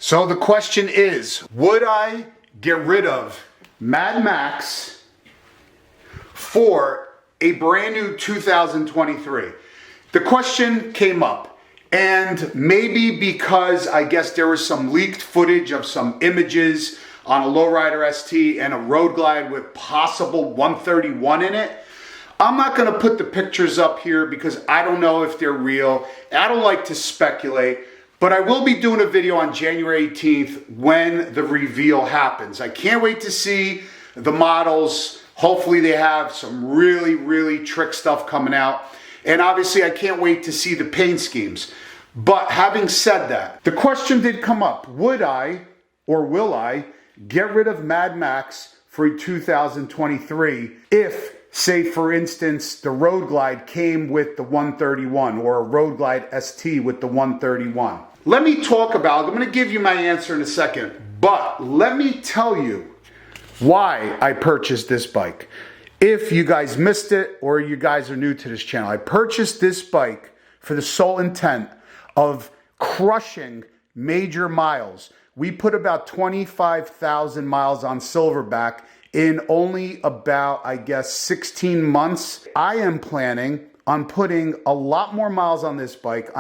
So the question is, would I get rid of Madmax for a brand new 2023? The question came up, and maybe because I guess there was some leaked footage of some images on a lowrider ST and a Road Glide with possible 131 in it. I'm not going to put the pictures up here because I don't know if they're real. I don't like to speculate, but I will be doing a video on January 18th when the reveal happens. I can't wait to see the models. Hopefully they have some really trick stuff coming out. And obviously I can't wait to see the paint schemes. But having said that, the question did come up. Would I or will I get rid of Madmax for 2023 if, say for instance, the Road Glide came with the 131 or a Road Glide ST with the 131? Let me talk about, I'm going to give you my answer in a second, but let me tell you why I purchased this bike. If you guys missed it or you guys are new to this channel, I purchased this bike for the sole intent of crushing major miles. We put about 25,000 miles on Silverback in only about, I guess, 16 months. I am planning on putting a lot more miles on this bike.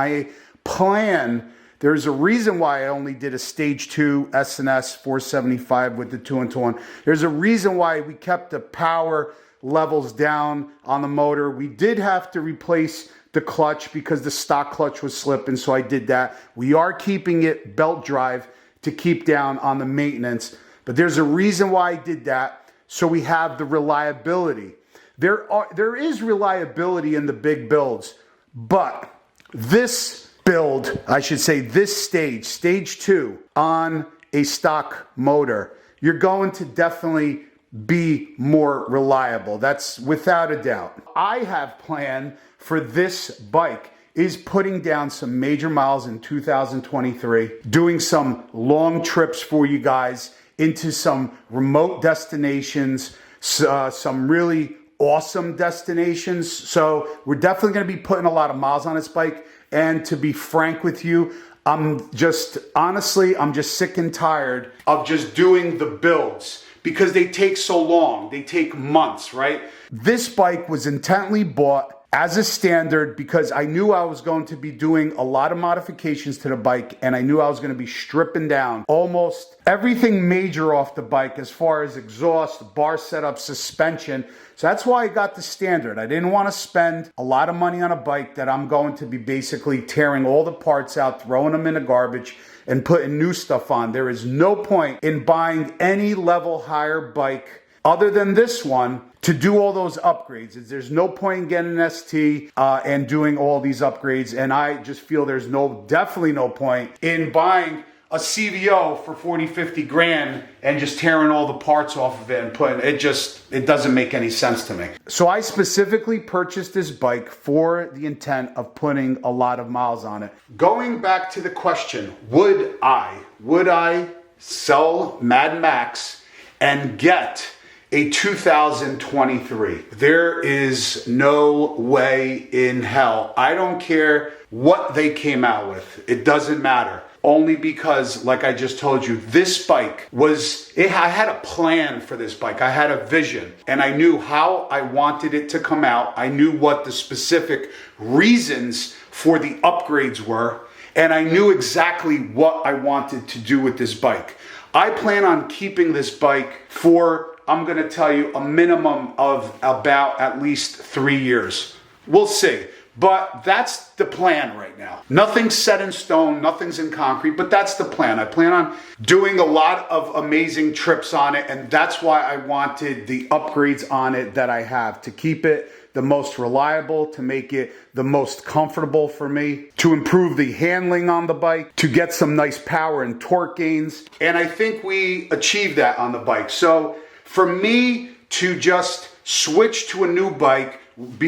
There's a reason why I only did a stage 2 S&S 475 with the 2-in-1. There's a reason why we kept the power levels down on the motor. We did have to replace the clutch because the stock clutch was slipping, so I did that. We are keeping it belt drive to keep down on the maintenance, but there's a reason why I did that, so we have the reliability. There is reliability in the big builds, but this build, I should say this stage 2 on a stock motor, you're going to definitely be more reliable. That's without a doubt. I have planned for this bike is putting down some major miles in 2023, doing some long trips for you guys into some remote destinations, some really awesome destinations. So we're definitely going to be putting a lot of miles on this bike. And to be frank with you, I'm just sick and tired of just doing the builds because they take so long. They take months, right? This bike was intently bought as a standard because I knew I was going to be doing a lot of modifications to the bike, and I knew I was going to be stripping down almost everything major off the bike as far as exhaust, bar setup, suspension. So that's why I got the standard. I didn't want to spend a lot of money on a bike that I'm going to be basically tearing all the parts out, throwing them in the garbage, and putting new stuff on. There is no point in buying any level higher bike other than this one to do all those upgrades. There's no point in getting an ST and doing all these upgrades. And I just feel there's definitely no point in buying a CVO for 40, 50 grand and just tearing all the parts off of it and putting it doesn't make any sense to me. So I specifically purchased this bike for the intent of putting a lot of miles on it. Going back to the question, would I sell Madmax and get a 2023? There is no way in hell. I don't care what they came out with. It doesn't matter. Only because, like I just told you, this bike I had a plan for this bike. I had a vision, and I knew how I wanted it to come out. I knew what the specific reasons for the upgrades were, and I knew exactly what I wanted to do with this bike. I plan on keeping this bike for, I'm going to tell you, a minimum of about at least 3 years. We'll see. But that's the plan right now. Nothing's set in stone, nothing's in concrete, but that's the plan. I plan on doing a lot of amazing trips on it, and that's why I wanted the upgrades on it that I have, to keep it the most reliable, to make it the most comfortable for me, to improve the handling on the bike, to get some nice power and torque gains. And I think we achieved that on the bike. So for me to just switch to a new bike,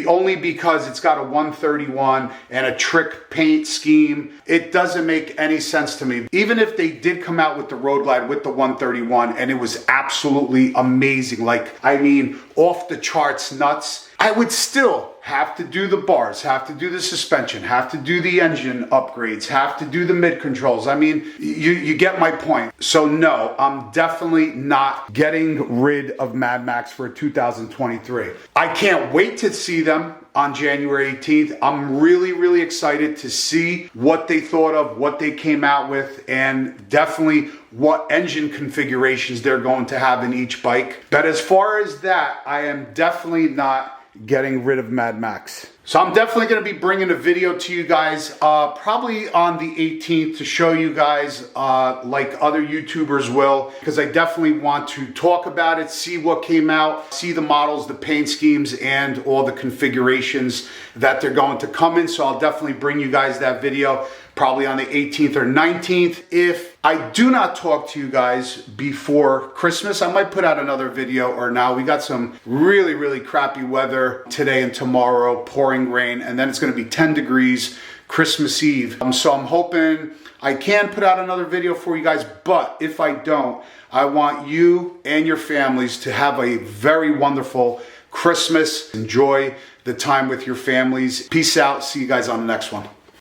only because it's got a 131 and a trick paint scheme, it doesn't make any sense to me. Even if they did come out with the Road Glide with the 131 and it was absolutely amazing, like, I mean, off the charts nuts, I would still have to do the bars, have to do the suspension, have to do the engine upgrades, have to do the mid controls. I mean, you get my point. So no, I'm definitely not getting rid of Madmax for 2023. I can't wait to see them on January 18th. I'm really, really excited to see what they thought of, what they came out with, and definitely what engine configurations they're going to have in each bike. But as far as that, I am definitely not getting rid of Madmax. So I'm definitely going to be bringing a video to you guys probably on the 18th to show you guys like other YouTubers will, because I definitely want to talk about it, see what came out, see the models, the paint schemes, and all the configurations that they're going to come in. So I'll definitely bring you guys that video probably on the 18th or 19th. If I do not talk to you guys before Christmas, I might put out another video. Or now we got some really, really crappy weather today and tomorrow, pouring rain, and then it's going to be 10 degrees Christmas Eve. So I'm hoping I can put out another video for you guys, but if I don't, I want you and your families to have a very wonderful Christmas. Enjoy the time with your families. Peace out. See you guys on the next one.